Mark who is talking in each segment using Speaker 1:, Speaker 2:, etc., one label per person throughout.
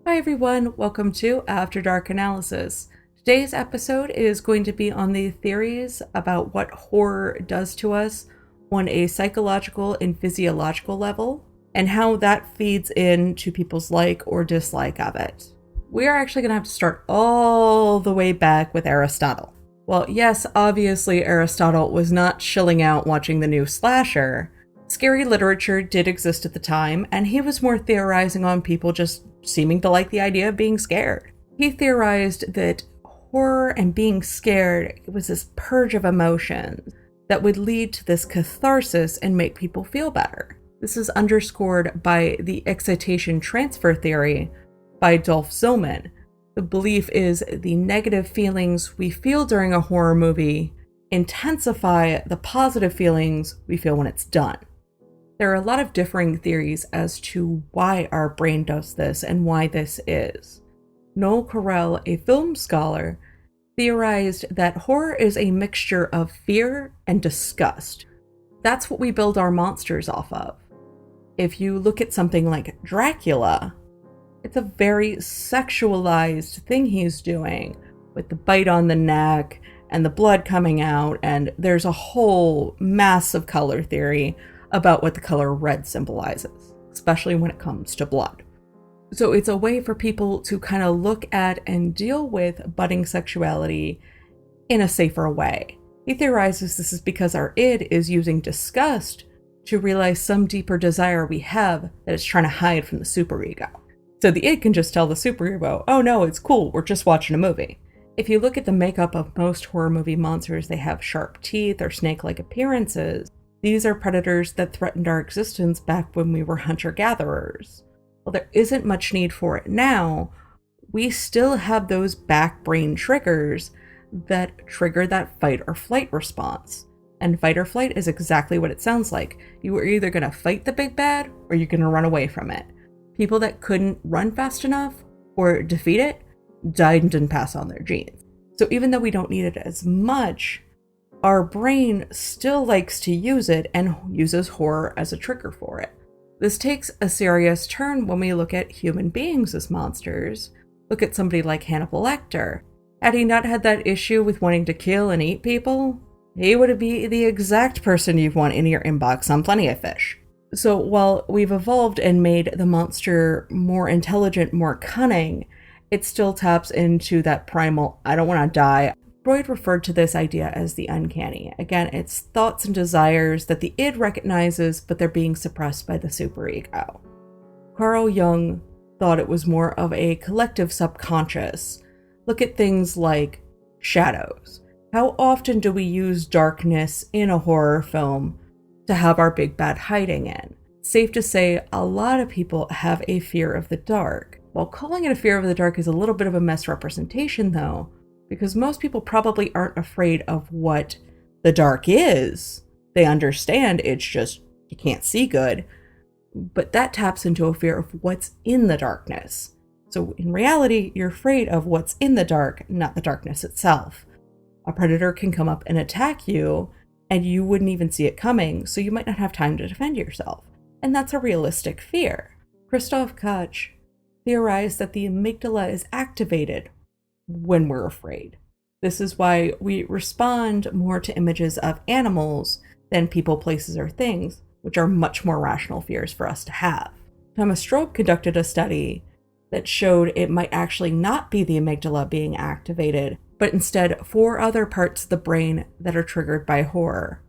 Speaker 1: Hi everyone, welcome to After Dark Analysis. Today's episode is going to be on the theories about what horror does to us on a psychological and physiological level, and how that feeds into people's like or dislike of it. We are actually going to have to start all the way back with Aristotle. Well, yes, obviously Aristotle was not chilling out watching the new slasher. Scary literature did exist at the time, and he was more theorizing on people just seeming to like the idea of being scared. He theorized that horror and being scared was this purge of emotions that would lead to this catharsis and make people feel better. This is underscored by the excitation transfer theory by Dolph Zillman. The belief is the negative feelings we feel during a horror movie intensify the positive feelings we feel when it's done. There are a lot of differing theories as to why our brain does this and why this is. Noel Carell, a film scholar, theorized that horror is a mixture of fear and disgust. That's what we build our monsters off of. If you look at something like Dracula, it's a very sexualized thing he's doing, with the bite on the neck and the blood coming out, and there's a whole massive color theory about what the color red symbolizes, especially when it comes to blood. So it's a way for people to kind of look at and deal with budding sexuality in a safer way. He theorizes this is because our id is using disgust to realize some deeper desire we have that it's trying to hide from the superego. So the id can just tell the superego, oh no, it's cool, we're just watching a movie. If you look at the makeup of most horror movie monsters, they have sharp teeth or snake-like appearances. These are predators that threatened our existence back when we were hunter-gatherers. While there isn't much need for it now, we still have those back brain triggers that trigger that fight or flight response. And fight or flight is exactly what it sounds like. You are either going to fight the big bad or you're going to run away from it. People that couldn't run fast enough or defeat it died and didn't pass on their genes. So even though we don't need it as much, our brain still likes to use it and uses horror as a trigger for it. This takes a serious turn when we look at human beings as monsters. Look at somebody like Hannibal Lecter. Had he not had that issue with wanting to kill and eat people, he would be the exact person you'd want in your inbox on Plenty of Fish. So while we've evolved and made the monster more intelligent, more cunning, it still taps into that primal, I don't want to die. Freud referred to this idea as the uncanny. Again, it's thoughts and desires that the id recognizes, but they're being suppressed by the superego. Carl Jung thought it was more of a collective subconscious. Look at things like shadows. How often do we use darkness in a horror film to have our big bad hiding in? Safe to say, a lot of people have a fear of the dark. While calling it a fear of the dark is a little bit of a misrepresentation, though, because most people probably aren't afraid of what the dark is. They understand it's just you can't see good, but that taps into a fear of what's in the darkness. So in reality, you're afraid of what's in the dark, not the darkness itself. A predator can come up and attack you, and you wouldn't even see it coming, so you might not have time to defend yourself. And that's a realistic fear. Christoph Koch theorized that the amygdala is activated when we're afraid. This is why we respond more to images of animals than people, places, or things, which are much more rational fears for us to have. Thomas Strobe conducted a study that showed it might actually not be the amygdala being activated, but instead 4 other parts of the brain that are triggered by horror.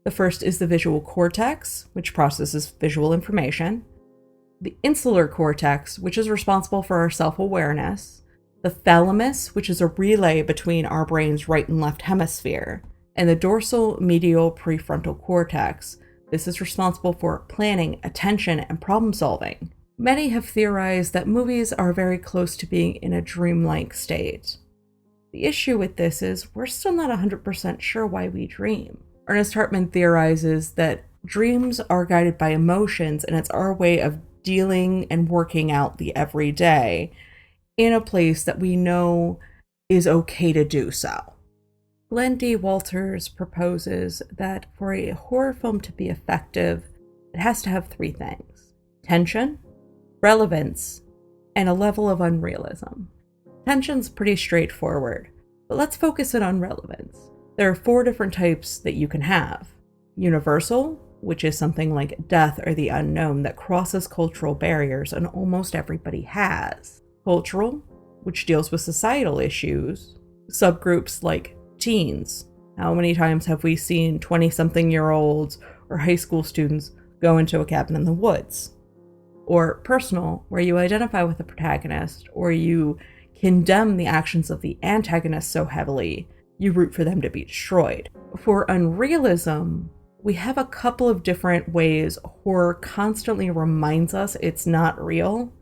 Speaker 1: The first is the visual cortex, which processes visual information, the insular cortex, which is responsible for our self-awareness, the thalamus, which is a relay between our brain's right and left hemisphere, and the dorsal medial prefrontal cortex. This is responsible for planning, attention, and problem solving. Many have theorized that movies are very close to being in a dreamlike state. The issue with this is we're still not 100% sure why we dream. Ernest Hartman theorizes that dreams are guided by emotions, and it's our way of dealing and working out the everyday in a place that we know is okay to do so. Glenn D. Walters proposes that for a horror film to be effective, it has to have 3 things: tension, relevance, and a level of unrealism. Tension's pretty straightforward, but let's focus in on relevance. There are 4 different types that you can have. Universal, which is something like death or the unknown that crosses cultural barriers and almost everybody has. Cultural, which deals with societal issues. Subgroups like teens. How many times have we seen 20-something-year-olds or high school students go into a cabin in the woods? Or personal, where you identify with the protagonist, or you condemn the actions of the antagonist so heavily, you root for them to be destroyed. For unrealism, we have a couple of different ways horror constantly reminds us it's not real.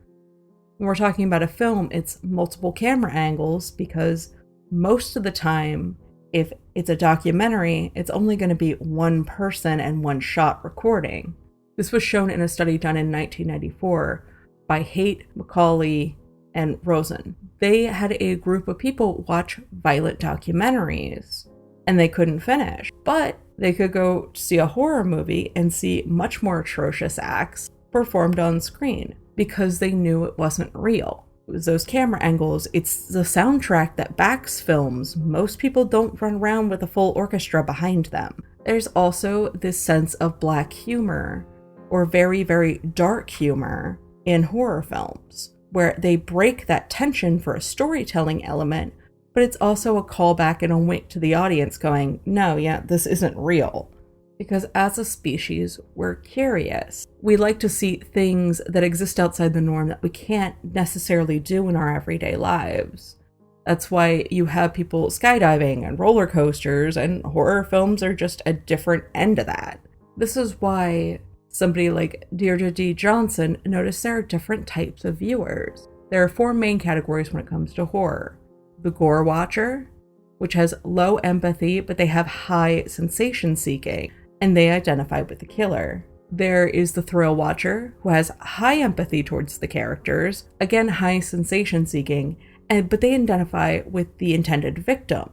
Speaker 1: When we're talking about a film, it's multiple camera angles, because most of the time, if it's a documentary, it's only going to be one person and one shot recording. This was shown in a study done in 1994 by Haight, Macaulay, and Rosen. They had a group of people watch violent documentaries, and they couldn't finish. But they could go see a horror movie and see much more atrocious acts performed on screen, because they knew it wasn't real. It was those camera angles, it's the soundtrack that backs films. Most people don't run around with a full orchestra behind them. There's also this sense of black humor, or very, very dark humor in horror films, where they break that tension for a storytelling element, but it's also a callback and a wink to the audience going, no, yeah, this isn't real. Because as a species, we're curious. We like to see things that exist outside the norm that we can't necessarily do in our everyday lives. That's why you have people skydiving and roller coasters, and horror films are just a different end of that. This is why somebody like Deirdre D. Johnson noticed there are different types of viewers. There are 4 main categories when it comes to horror. The gore watcher, which has low empathy, but they have high sensation seeking, and they identify with the killer. There is the thrill watcher, who has high empathy towards the characters, again high sensation seeking, but they identify with the intended victim.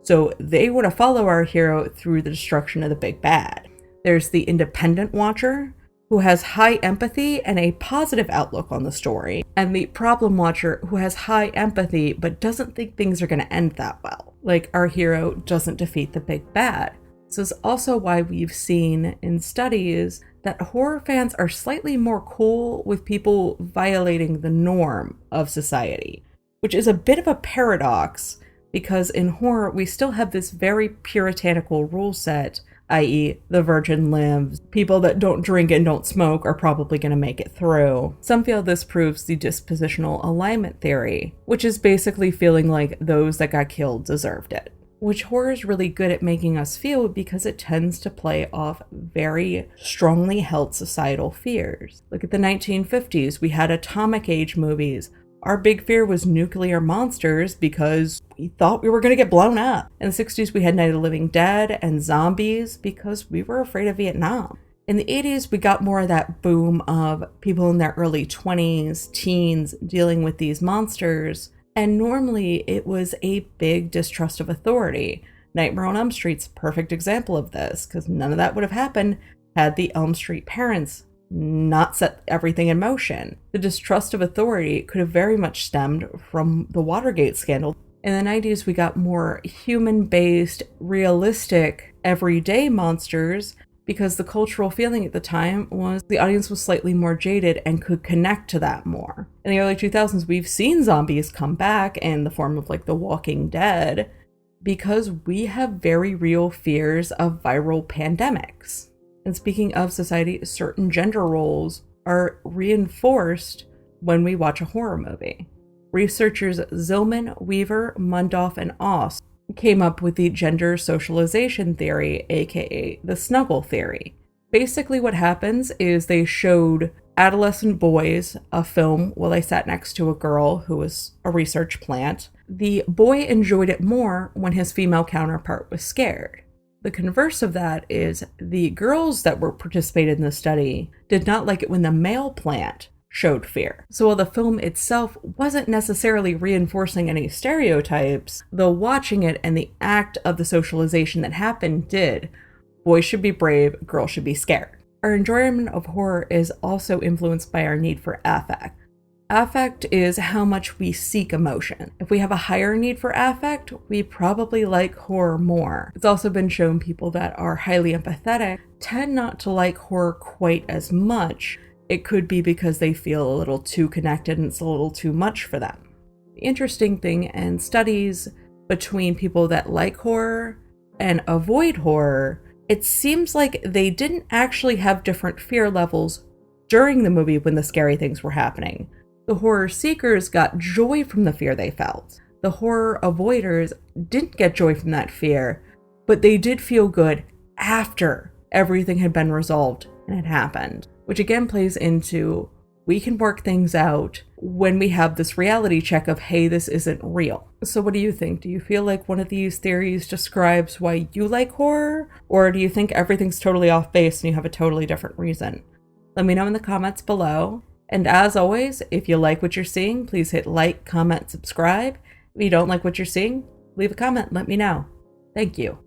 Speaker 1: So they want to follow our hero through the destruction of the big bad. There's the independent watcher, who has high empathy and a positive outlook on the story, and the problem watcher, who has high empathy but doesn't think things are going to end that well. Like, our hero doesn't defeat the big bad. This is also why we've seen in studies that horror fans are slightly more cool with people violating the norm of society, which is a bit of a paradox, because in horror we still have this very puritanical rule set, i.e. the virgin lives, people that don't drink and don't smoke are probably going to make it through. Some feel this proves the dispositional alignment theory, which is basically feeling like those that got killed deserved it. Which horror is really good at making us feel, because it tends to play off very strongly held societal fears. Look at the 1950s, we had atomic age movies. Our big fear was nuclear monsters because we thought we were going to get blown up. In the 60s, we had Night of the Living Dead and zombies because we were afraid of Vietnam. In the 80s, we got more of that boom of people in their early 20s, teens, dealing with these monsters. And normally it was a big distrust of authority. Nightmare on Elm Street's a perfect example of this, because none of that would have happened had the Elm Street parents not set everything in motion. The distrust of authority could have very much stemmed from the Watergate scandal. In the 90s, we got more human-based, realistic, everyday monsters, because the cultural feeling at the time was the audience was slightly more jaded and could connect to that more. In the early 2000s, we've seen zombies come back in the form of like The Walking Dead, because we have very real fears of viral pandemics. And speaking of society, certain gender roles are reinforced when we watch a horror movie. Researchers Zillman, Weaver, Mundorf, and Oss came up with the gender socialization theory, aka the snuggle theory. Basically what happens is they showed adolescent boys a film while they sat next to a girl who was a research plant. The boy enjoyed it more when his female counterpart was scared. The converse of that is the girls that were participated in the study did not like it when the male plant showed fear. So while the film itself wasn't necessarily reinforcing any stereotypes, the watching it and the act of the socialization that happened did. Boys should be brave, girls should be scared. Our enjoyment of horror is also influenced by our need for affect. Affect is how much we seek emotion. If we have a higher need for affect, we probably like horror more. It's also been shown people that are highly empathetic tend not to like horror quite as much. It could be because they feel a little too connected and it's a little too much for them. The interesting thing in studies between people that like horror and avoid horror, it seems like they didn't actually have different fear levels during the movie when the scary things were happening. The horror seekers got joy from the fear they felt. The horror avoiders didn't get joy from that fear, but they did feel good after everything had been resolved and it happened, which again plays into we can work things out when we have this reality check of, hey, this isn't real. So what do you think? Do you feel like one of these theories describes why you like horror? Or do you think everything's totally off base and you have a totally different reason? Let me know in the comments below. And as always, if you like what you're seeing, please hit like, comment, subscribe. If you don't like what you're seeing, leave a comment, let me know. Thank you.